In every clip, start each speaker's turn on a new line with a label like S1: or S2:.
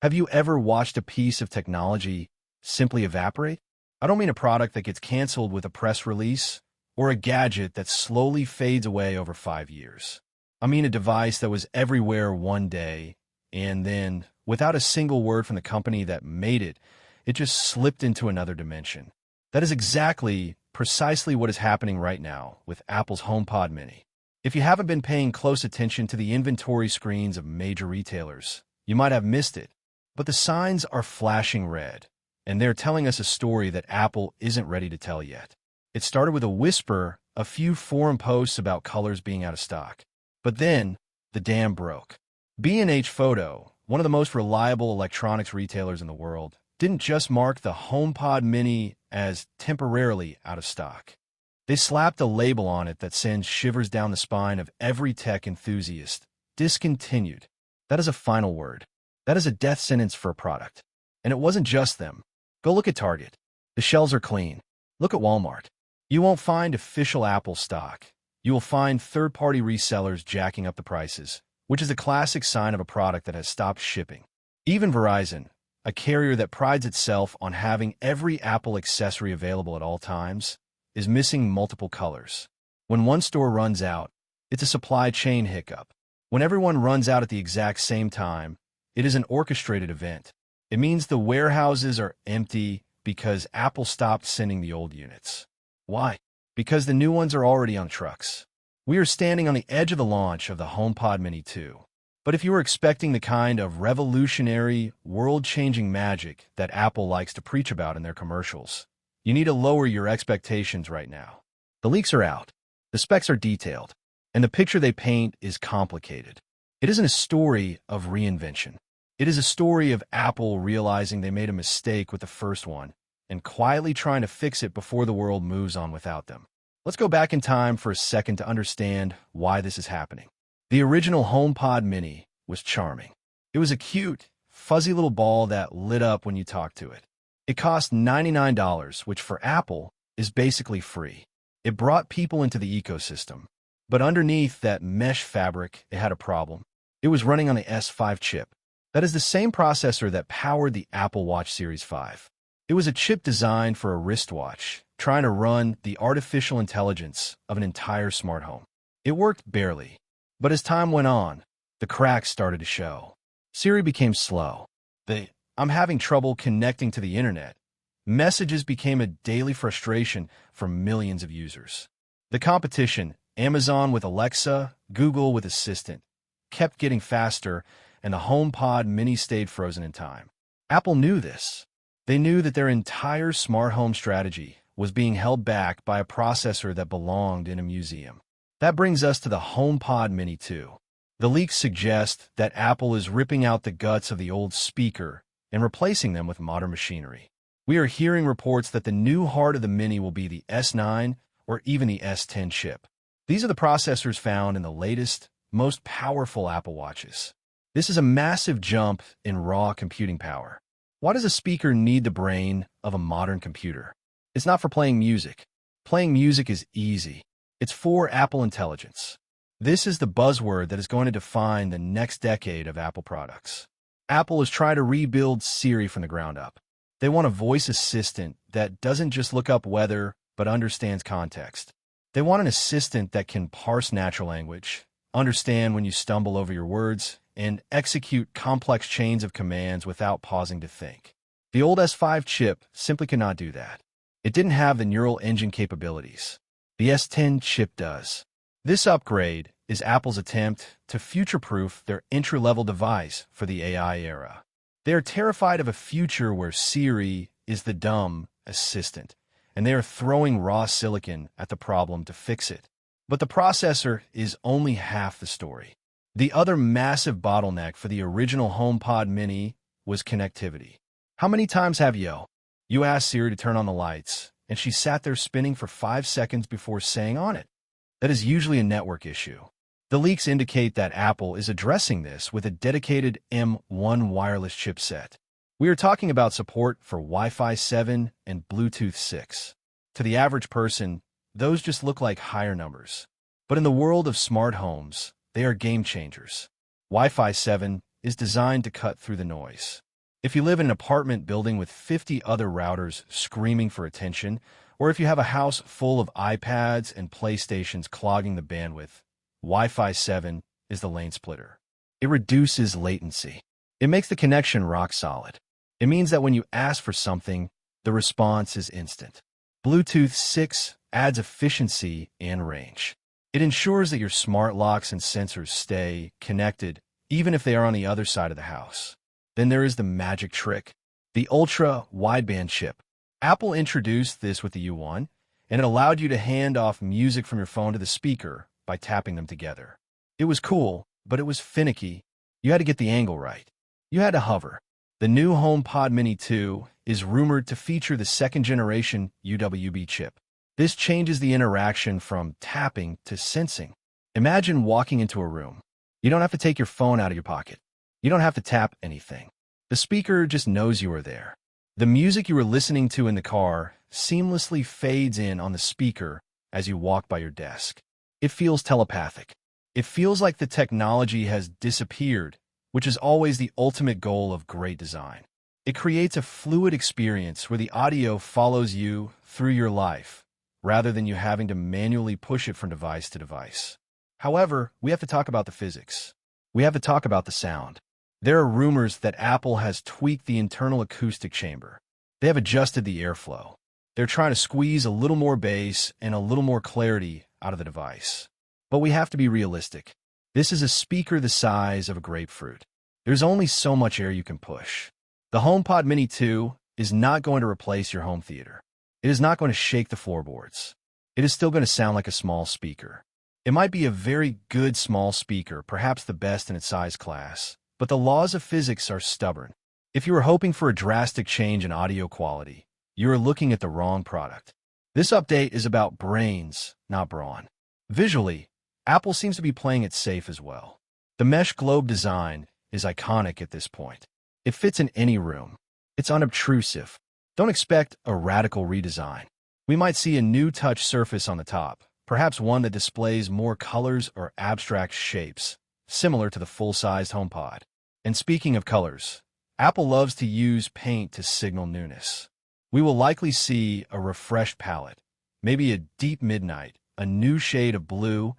S1: Have you ever watched a piece of technology simply evaporate? I don't mean a product that gets canceled with a press release or a gadget that slowly fades away over 5 years. I mean a device that was everywhere one day and then, without a single word from the company that made it, it just slipped into another dimension. That is precisely what is happening right now with Apple's HomePod Mini. If you haven't been paying close attention to the inventory screens of major retailers, you might have missed it. But the signs are flashing red, and they're telling us a story that Apple isn't ready to tell yet. It started with a whisper, a few forum posts about colors being out of stock. But then, the dam broke. B&H Photo, one of the most reliable electronics retailers in the world, didn't just mark the HomePod Mini as temporarily out of stock. They slapped a label on it that sends shivers down the spine of every tech enthusiast. Discontinued. That is a final word. That is a death sentence for a product. And it wasn't just them. Go look at Target. The shelves are clean. Look at Walmart. You won't find official Apple stock. You will find third-party resellers jacking up the prices, which is a classic sign of a product that has stopped shipping. Even Verizon, a carrier that prides itself on having every Apple accessory available at all times, is missing multiple colors. When one store runs out, it's a supply chain hiccup. When everyone runs out at the exact same time, it is an orchestrated event. It means the warehouses are empty because Apple stopped sending the old units. Why? Because the new ones are already on trucks. We are standing on the edge of the launch of the HomePod Mini 2. But if you were expecting the kind of revolutionary, world-changing magic that Apple likes to preach about in their commercials, you need to lower your expectations right now. The leaks are out, the specs are detailed, and the picture they paint is complicated. It isn't a story of reinvention. It is a story of Apple realizing they made a mistake with the first one and quietly trying to fix it before the world moves on without them. Let's go back in time for a second to understand why this is happening. The original HomePod Mini was charming. It was a cute, fuzzy little ball that lit up when you talked to it. It cost $99, which for Apple is basically free. It brought people into the ecosystem. But underneath that mesh fabric, it had a problem. It was running on the S5 chip. That is the same processor that powered the Apple Watch Series 5. It was a chip designed for a wristwatch, trying to run the artificial intelligence of an entire smart home. It worked barely. But as time went on, the cracks started to show. Siri became slow. I'm having trouble connecting to the internet. Messages became a daily frustration for millions of users. The competition, Amazon with Alexa, Google with Assistant, kept getting faster, and the HomePod Mini stayed frozen in time. Apple knew this. They knew that their entire smart home strategy was being held back by a processor that belonged in a museum. That brings us to the HomePod Mini 2. The leaks suggest that Apple is ripping out the guts of the old speaker and replacing them with modern machinery. We are hearing reports that the new heart of the Mini will be the S9 or even the S10 chip. These are the processors found in the latest, most powerful Apple Watches. This is a massive jump in raw computing power. Why does a speaker need the brain of a modern computer? It's not for playing music. Playing music is easy. It's for Apple Intelligence. This is the buzzword that is going to define the next decade of Apple products. Apple is trying to rebuild Siri from the ground up. They want a voice assistant that doesn't just look up weather, but understands context. They want an assistant that can parse natural language, understand when you stumble over your words, and execute complex chains of commands without pausing to think. The old S5 chip simply could not do that. It didn't have the neural engine capabilities. The S10 chip does. This upgrade is Apple's attempt to future-proof their entry-level device for the AI era. They are terrified of a future where Siri is the dumb assistant, and they are throwing raw silicon at the problem to fix it. But the processor is only half the story. The other massive bottleneck for the original HomePod Mini was connectivity. How many times have you asked Siri to turn on the lights, and she sat there spinning for 5 seconds before saying on it? That is usually a network issue. The leaks indicate that Apple is addressing this with a dedicated M1 wireless chipset. We are talking about support for Wi-Fi 7 and Bluetooth 6. To the average person, those just look like higher numbers. But in the world of smart homes, they are game changers. Wi-Fi 7 is designed to cut through the noise. If you live in an apartment building with 50 other routers screaming for attention, or if you have a house full of iPads and PlayStations clogging the bandwidth, Wi-Fi 7 is the lane splitter. It reduces latency. It makes the connection rock solid. It means that when you ask for something, the response is instant. Bluetooth 6 adds efficiency and range. It ensures that your smart locks and sensors stay connected even if they are on the other side of the house. Then there is the magic trick, the ultra-wideband chip. Apple introduced this with the U1, and it allowed you to hand off music from your phone to the speaker by tapping them together. It was cool, but it was finicky. You had to get the angle right. You had to hover. The new HomePod Mini 2 is rumored to feature the second-generation UWB chip. This changes the interaction from tapping to sensing. Imagine walking into a room. You don't have to take your phone out of your pocket. You don't have to tap anything. The speaker just knows you are there. The music you were listening to in the car seamlessly fades in on the speaker as you walk by your desk. It feels telepathic. It feels like the technology has disappeared, which is always the ultimate goal of great design. It creates a fluid experience where the audio follows you through your life, rather than you having to manually push it from device to device. However, we have to talk about the physics. We have to talk about the sound. There are rumors that Apple has tweaked the internal acoustic chamber. They have adjusted the airflow. They're trying to squeeze a little more bass and a little more clarity out of the device. But we have to be realistic. This is a speaker the size of a grapefruit. There's only so much air you can push. The HomePod Mini 2 is not going to replace your home theater. It is not going to shake the floorboards. It is still going to sound like a small speaker. It might be a very good small speaker, perhaps the best in its size class, but the laws of physics are stubborn. If you are hoping for a drastic change in audio quality, you are looking at the wrong product. This update is about brains, not brawn. Visually, Apple seems to be playing it safe as well. The mesh globe design is iconic at this point. It fits in any room. It's unobtrusive. Don't expect a radical redesign. We might see a new touch surface on the top, perhaps one that displays more colors or abstract shapes, similar to the full-sized HomePod. And speaking of colors, Apple loves to use paint to signal newness. We will likely see a refreshed palette, maybe a deep midnight, a new shade of blue,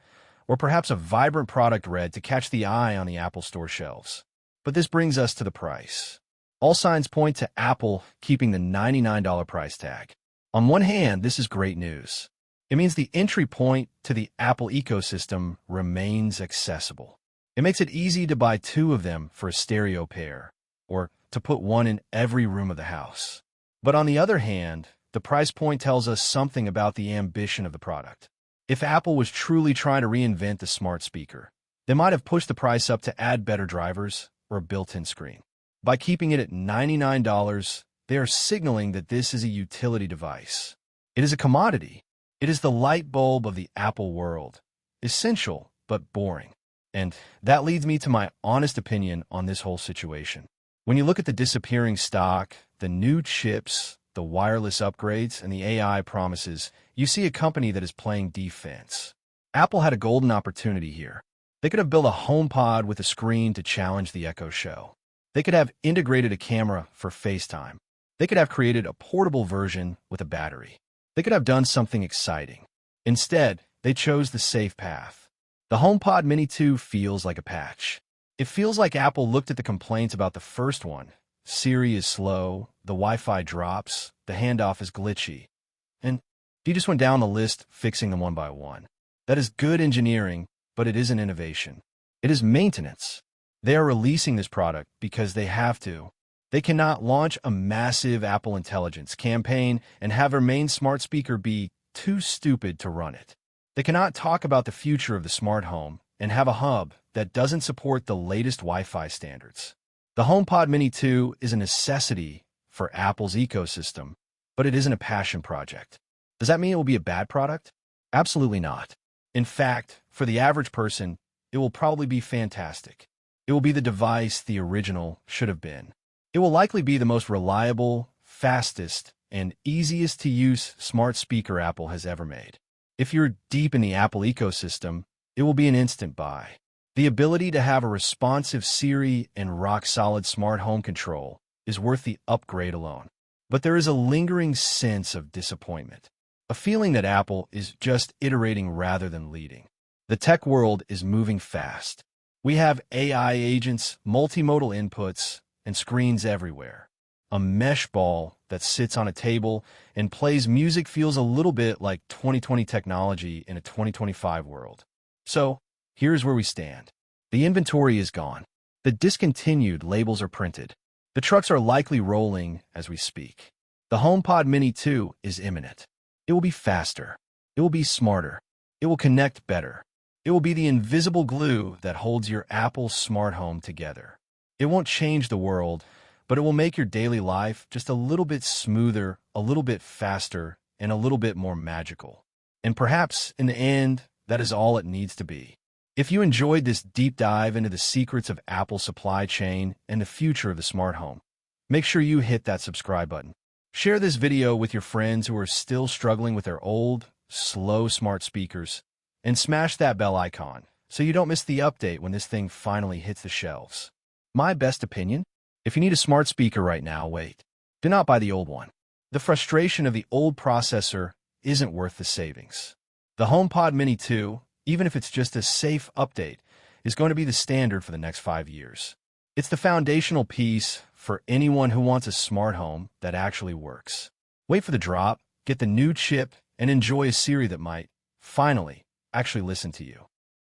S1: or perhaps a vibrant product red to catch the eye on the Apple Store shelves. But this brings us to the price. All signs point to Apple keeping the $99 price tag. On one hand, this is great news. It means the entry point to the Apple ecosystem remains accessible. It makes it easy to buy two of them for a stereo pair, or to put one in every room of the house. But on the other hand, the price point tells us something about the ambition of the product. If Apple was truly trying to reinvent the smart speaker, they might have pushed the price up to add better drivers or a built-in screen. By keeping it at $99, they are signaling that this is a utility device. It is a commodity. It is the light bulb of the Apple world. Essential, but boring. And that leads me to my honest opinion on this whole situation. When you look at the disappearing stock, the new chips, the wireless upgrades, and the AI promises, you see a company that is playing defense. Apple had a golden opportunity here. They could have built a HomePod with a screen to challenge the Echo Show. They could have integrated a camera for FaceTime. They could have created a portable version with a battery. They could have done something exciting. Instead, they chose the safe path. The HomePod Mini 2 feels like a patch. It feels like Apple looked at the complaints about the first one. Siri is slow, the Wi-Fi drops, the handoff is glitchy. And he just went down the list, fixing them one by one. That is good engineering, but it isn't innovation. It is maintenance. They are releasing this product because they have to. They cannot launch a massive Apple Intelligence campaign and have their main smart speaker be too stupid to run it. They cannot talk about the future of the smart home and have a hub that doesn't support the latest Wi-Fi standards. The HomePod Mini 2 is a necessity for Apple's ecosystem, but it isn't a passion project. Does that mean it will be a bad product? Absolutely not. In fact, for the average person, it will probably be fantastic. It will be the device the original should have been. It will likely be the most reliable, fastest, and easiest to use smart speaker Apple has ever made. If you're deep in the Apple ecosystem, it will be an instant buy. The ability to have a responsive Siri and rock-solid smart home control is worth the upgrade alone. But there is a lingering sense of disappointment, a feeling that Apple is just iterating rather than leading. The tech world is moving fast. We have AI agents, multimodal inputs, and screens everywhere. A mesh ball that sits on a table and plays music feels a little bit like 2020 technology in a 2025 world. So, here's where we stand. The inventory is gone. The discontinued labels are printed. The trucks are likely rolling as we speak. The HomePod Mini 2 is imminent. It will be faster. It will be smarter. It will connect better. It will be the invisible glue that holds your Apple smart home together. It won't change the world, but it will make your daily life just a little bit smoother, a little bit faster, and a little bit more magical. And perhaps, in the end, that is all it needs to be. If you enjoyed this deep dive into the secrets of Apple's supply chain and the future of the smart home, make sure you hit that subscribe button. Share this video with your friends who are still struggling with their old, slow smart speakers, and smash that bell icon so you don't miss the update when this thing finally hits the shelves. My best opinion? If you need a smart speaker right now, wait. Do not buy the old one. The frustration of the old processor isn't worth the savings. The HomePod Mini 2, even if it's just a safe update, is going to be the standard for the next 5 years. It's the foundational piece for anyone who wants a smart home that actually works. Wait for the drop, get the new chip, and enjoy a Siri that might, finally, actually listen to you.